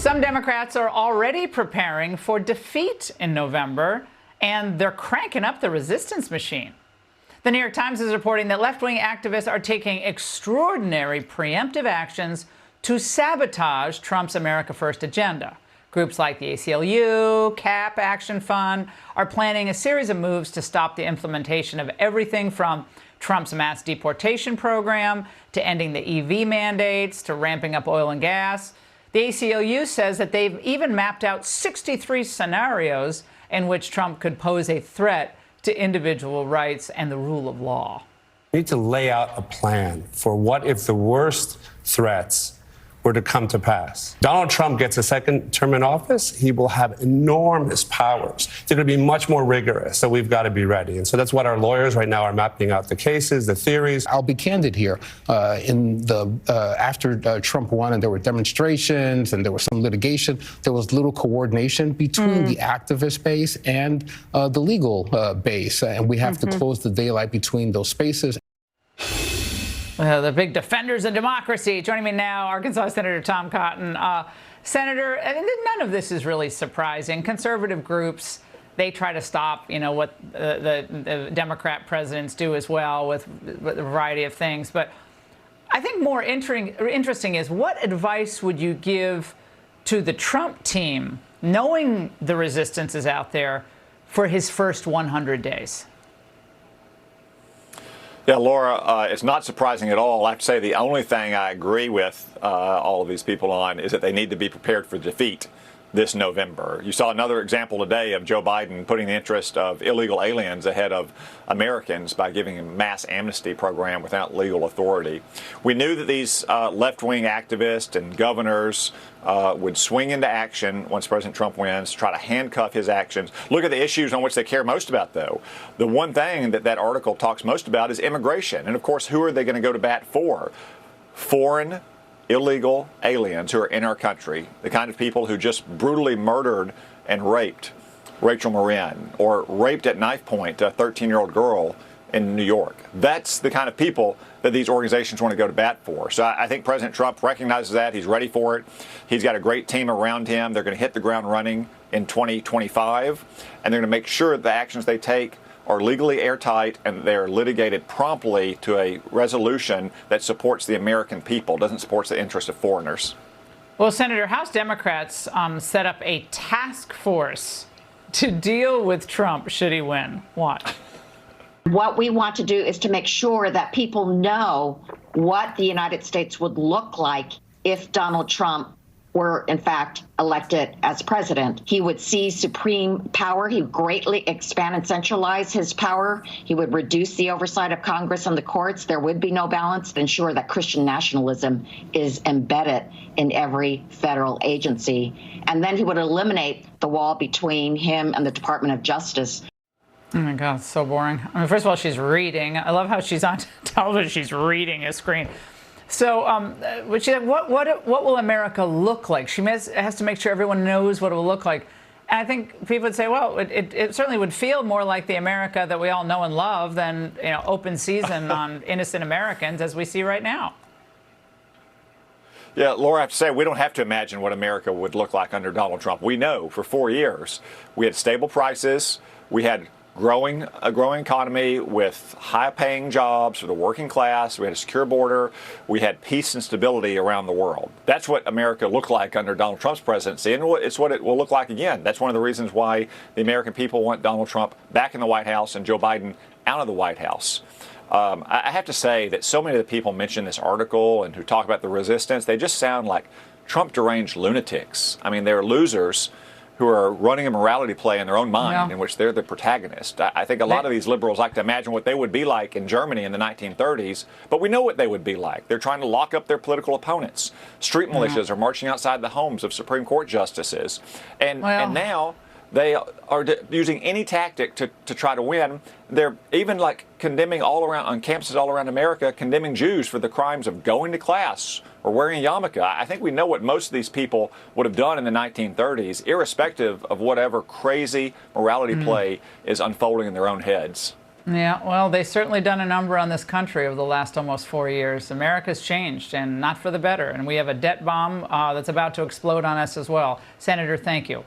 Some Democrats are already preparing for defeat in November, and they're cranking up the resistance machine. The New York Times is reporting that left-wing activists are taking extraordinary preemptive actions to sabotage Trump's America First agenda. Groups like the ACLU, CAP Action Fund are planning a series of moves to stop the implementation of everything from Trump's mass deportation program to ending the EV mandates to ramping up oil and gas. The ACLU says that they've even mapped out 63 scenarios in which Trump could pose a threat to individual rights and the rule of law. We need to lay out a plan for what if the worst threats were to come to pass. Donald Trump gets a second term in office, he will have enormous powers. They're going to be much more rigorous, so we've got to be ready. And so that's what our lawyers right now are mapping out the cases, the theories. I'll be candid here. After Trump won and there were demonstrations and there was some litigation, there was little coordination between the activist base and the legal base. And we have to close the daylight between those spaces. The big defenders of democracy. Joining me now, Arkansas Senator Tom Cotton. Senator, none of this is really surprising. Conservative groups, they try to stop, what the Democrat presidents do as well with a variety of things. But I think more interesting is, what advice would you give to the Trump team, knowing the resistance is out there, for his first 100 days? Yeah, Laura, it's not surprising at all. I have to say the only thing I agree with all of these people on is that they need to be prepared for defeat this November. You saw another example today of Joe Biden putting the interest of illegal aliens ahead of Americans by giving a mass amnesty program without legal authority. We knew that these left-wing activists and governors would swing into action once President Trump wins, try to handcuff his actions. Look at the issues on which they care most about, though. The one thing that article talks most about is immigration. And, of course, who are they going to go to bat for? Foreign illegal aliens who are in our country, the kind of people who just brutally murdered and raped Rachel Marin, or raped at knife point a 13-year-old girl in New York. That's the kind of people that these organizations want to go to bat for. So I think President Trump recognizes that. He's ready for it. He's got a great team around him. They're going to hit the ground running in 2025, and they're going to make sure the actions they take are legally airtight and they're litigated promptly to a resolution that supports the American people, doesn't support the interests of foreigners. Well, Senator, House Democrats set up a task force to deal with Trump should he win. What? What we want to do is to make sure that people know what the United States would look like if Donald Trump were, in fact, elected as president. He would seize supreme power. He would greatly expand and centralize his power. He would reduce the oversight of Congress and the courts. There would be no balance to ensure that Christian nationalism is embedded in every federal agency. And then he would eliminate the wall between him and the Department of Justice. Oh my God, it's so boring. I mean, first of all, she's reading. I love how she's on television. She's reading a screen. So, what will America look like? She has to make sure everyone knows what it will look like. And I think people would say, well, it certainly would feel more like the America that we all know and love than open season on innocent Americans as we see right now. Yeah, Laura, I have to say, we don't have to imagine what America would look like under Donald Trump. We know for 4 years we had stable prices, we had a growing economy with high-paying jobs for the working class. We had a secure border. We had peace and stability around the world. That's what America looked like under Donald Trump's presidency, and it's what it will look like again. That's one of the reasons why the American people want Donald Trump back in the White House and Joe Biden out of the White House. I have to say that so many of the people mention this article and who talk about the resistance, they just sound like Trump-deranged lunatics. I mean, they're losers who are running a morality play in their own mind in which they're the protagonist. I think a lot of these liberals like to imagine what they would be like in Germany in the 1930s, but we know what they would be like. They're trying to lock up their political opponents. Street militias are marching outside the homes of Supreme Court justices. And now they are using any tactic to try to win. They're even condemning all around, on campuses all around America, condemning Jews for the crimes of going to class or wearing a yarmulke. I think we know what most of these people would have done in the 1930s, irrespective of whatever crazy morality play is unfolding in their own heads. Yeah, well, they've certainly done a number on this country over the last almost 4 years. America's changed, and not for the better. And we have a debt bomb that's about to explode on us as well. Senator, thank you.